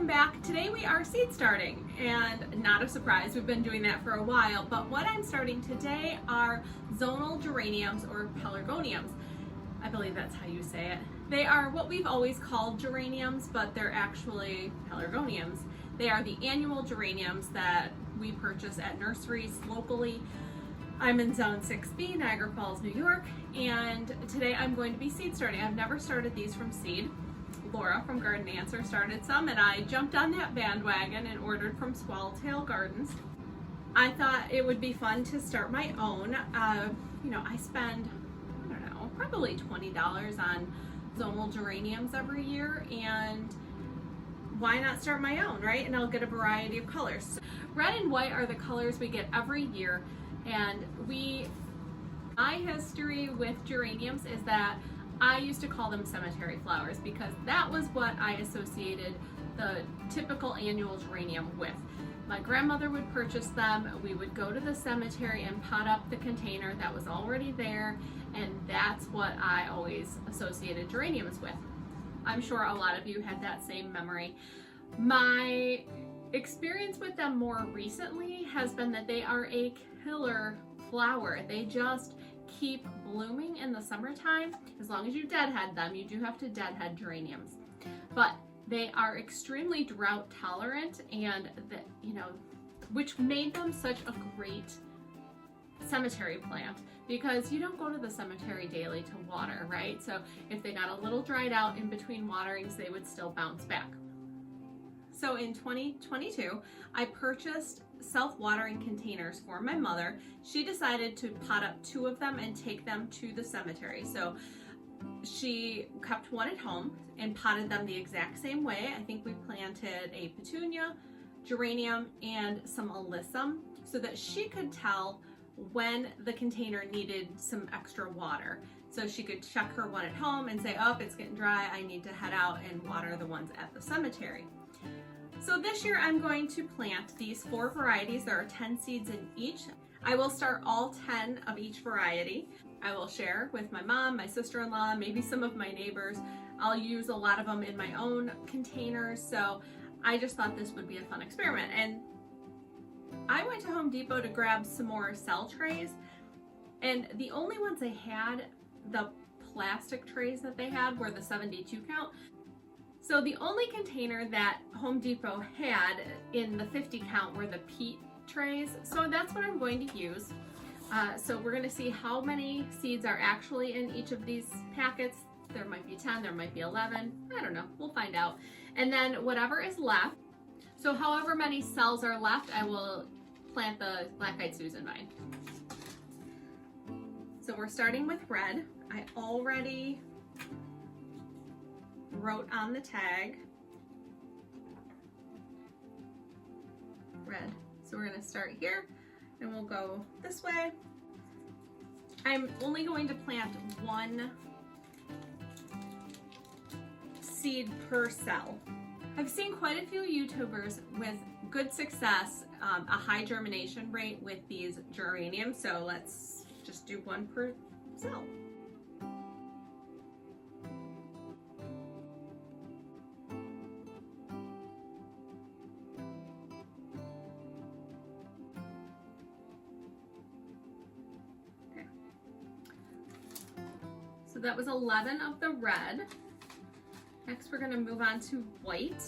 welcome back. Today we are seed starting, and not a surprise, we've been doing that for a while, but what I'm starting today are zonal geraniums or pelargoniums. I believe that's how you say it. They are what we've always called geraniums, but they're actually pelargoniums. They are the annual geraniums that we purchase at nurseries locally. I'm in Zone 6B, Niagara Falls, New York, and today I'm going to be seed starting. I've never started these from seed. Laura from Garden Answer started some, and I jumped on that bandwagon and ordered from Swallowtail Gardens. I thought it would be fun to start my own. I spend, I don't know, probably $20 on zonal geraniums every year, and why not start my own, right? And I'll get a variety of colors. Red and white are the colors we get every year, and my history with geraniums is that I used to call them cemetery flowers because that was what I associated the typical annual geranium with. My grandmother would purchase them, we would go to the cemetery and pot up the container that was already there, and that's what I always associated geraniums with. I'm sure a lot of you had that same memory. My experience with them more recently has been that they are a killer flower. They just keep blooming in the summertime. As long as you deadhead them, you do have to deadhead geraniums, but they are extremely drought tolerant, and which made them such a great cemetery plant because you don't go to the cemetery daily to water, right? So if they got a little dried out in between waterings, they would still bounce back. So in 2022, I purchased self-watering containers for my mother. She decided to pot up 2 of them and take them to the cemetery. So she kept one at home and potted them the exact same way. I think we planted a petunia, geranium, and some alyssum so that she could tell when the container needed some extra water. So she could check her one at home and say, oh, it's getting dry, I need to head out and water the ones at the cemetery. So this year I'm going to plant these 4 varieties. There are 10 seeds in each. I will start all 10 of each variety. I will share with my mom, my sister-in-law, maybe some of my neighbors. I'll use a lot of them in my own containers, so I just thought this would be a fun experiment. And I went to Home Depot to grab some more cell trays, and the only ones they had, the plastic trays that they had, were the 72 count. So the only container that Home Depot had in the 50 count were the peat trays. So that's what I'm going to use. So we're going to see how many seeds are actually in each of these packets. There might be 10, there might be 11. I don't know, we'll find out. And then whatever is left, so however many cells are left, I will plant the black-eyed Susan vine. So we're starting with red. I already wrote on the tag red. So we're going to start here and we'll go this way. I'm only going to plant 1 seed per cell. I've seen quite a few YouTubers with good success, a high germination rate with these geraniums, so let's just do 1 per cell. So that was 11 of the red. Next we're going to move on to white.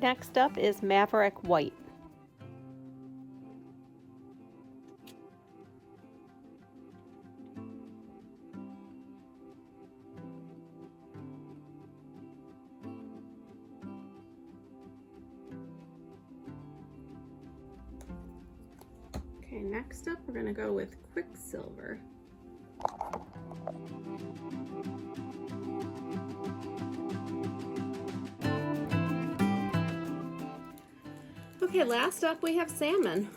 Next up is Maverick White. Okay, next up we're going to go with Quicksilver. Okay, last up we have salmon.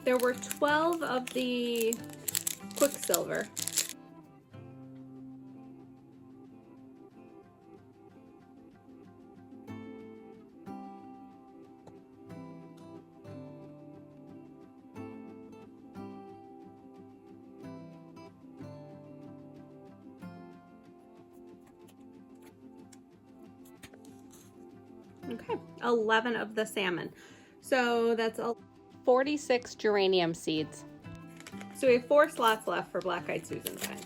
There were 12 of the Quicksilver. Okay, 11 of the salmon. So that's 46 geranium seeds. So we have 4 slots left for black-eyed Susan time.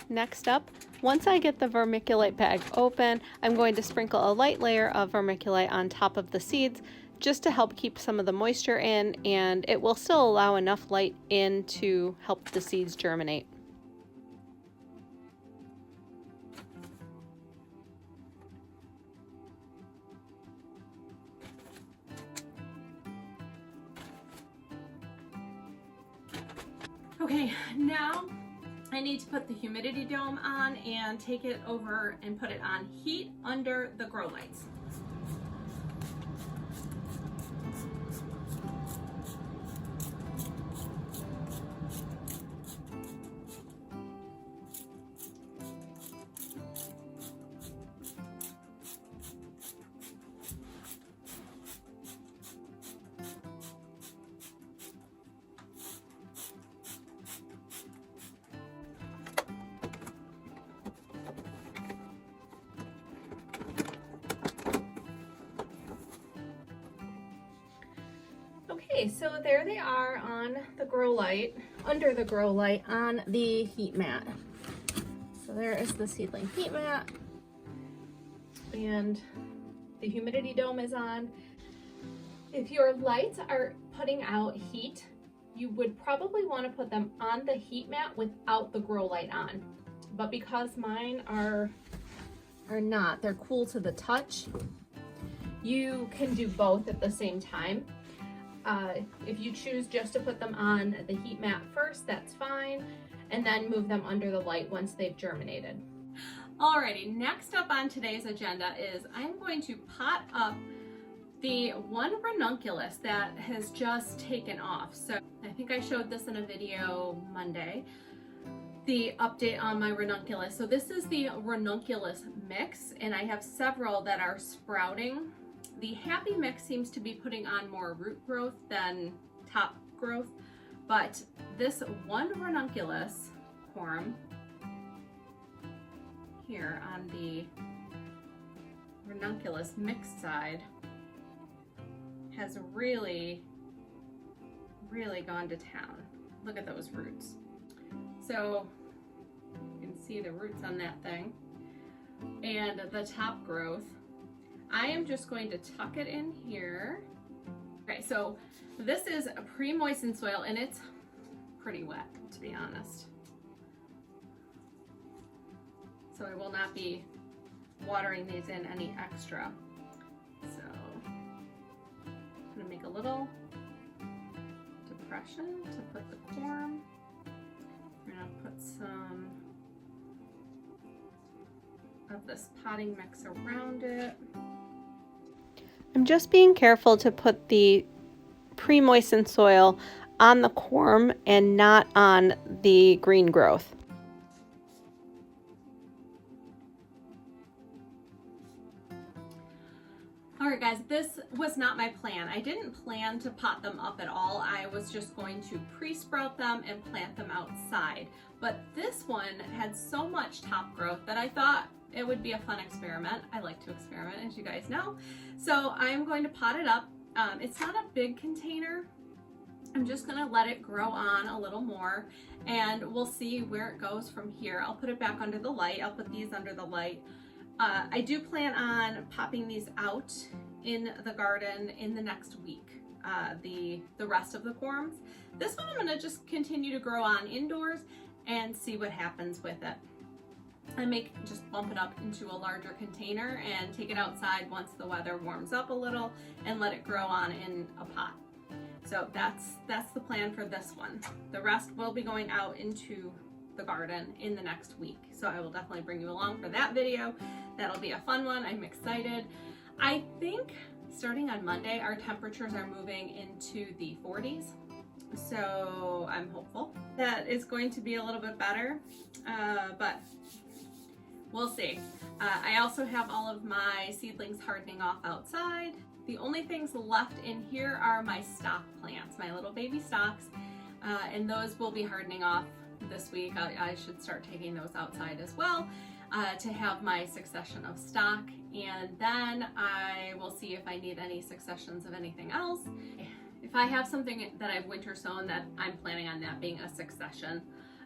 Next up, once I get the vermiculite bag open, I'm going to sprinkle a light layer of vermiculite on top of the seeds just to help keep some of the moisture in, and it will still allow enough light in to help the seeds germinate. Okay, now I need to put the humidity dome on and take it over and put it on heat under the grow lights. Okay, so there they are on the grow light, under the grow light on the heat mat. So there is the seedling heat mat, and the humidity dome is on. If your lights are putting out heat, you would probably want to put them on the heat mat without the grow light on. But because mine are not, they're cool to the touch, you can do both at the same time. If you choose just to put them on the heat mat first, that's fine, and then move them under the light once they've germinated. Alrighty, next up on today's agenda is I'm going to pot up the one ranunculus that has just taken off. So I think I showed this in a video Monday, the update on my ranunculus. So this is the ranunculus mix, and I have several that are sprouting. The happy mix seems to be putting on more root growth than top growth, but this one ranunculus corm here on the ranunculus mix side has really gone to town. Look at those roots. So you can see the roots on that thing and the top growth. I am just going to tuck it in here. Okay, so this is a pre-moistened soil and it's pretty wet, to be honest. So I will not be watering these in any extra. So I'm gonna make a little depression to put the corm. I'm gonna put some of this potting mix around it. I'm just being careful to put the pre-moistened soil on the corm and not on the green growth. Alright guys, this was not my plan. I didn't plan to pot them up at all. I was just going to pre-sprout them and plant them outside. But this one had so much top growth that I thought it would be a fun experiment. I like to experiment, as you guys know. So I'm going to pot it up. It's not a big container. I'm just gonna let it grow on a little more and we'll see where it goes from here. I'll put it back under the light. I'll put these under the light. I do plan on popping these out in the garden in the next week, the rest of the corms. This one I'm gonna just continue to grow on indoors and see what happens with it. I may just bump it up into a larger container and take it outside once the weather warms up a little and let it grow on in a pot. So that's the plan for this one. The rest will be going out into the garden in the next week. So I will definitely bring you along for that video. That'll be a fun one. I'm excited. I think starting on Monday, our temperatures are moving into the 40s. So I'm hopeful that it's going to be a little bit better, but we'll see. I also have all of my seedlings hardening off outside. The only things left in here are my stock plants, my little baby stocks, and those will be hardening off this week. I should start taking those outside as well to have my succession of stock, and then I will see if I need any successions of anything else. If I have something that I've winter sown, that I'm planning on that being a succession.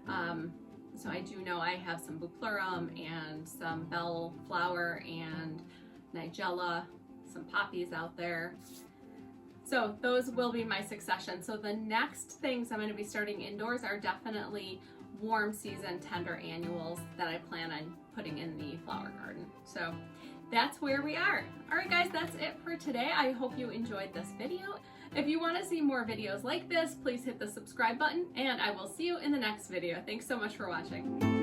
So I do know I have some bupleurum and some bellflower and nigella, some poppies out there. So those will be my succession. So the next things I'm going to be starting indoors are definitely warm season tender annuals that I plan on putting in the flower garden. So that's where we are. All right guys, that's it for today. I hope you enjoyed this video. If you want to see more videos like this, please hit the subscribe button, and I will see you in the next video. Thanks so much for watching.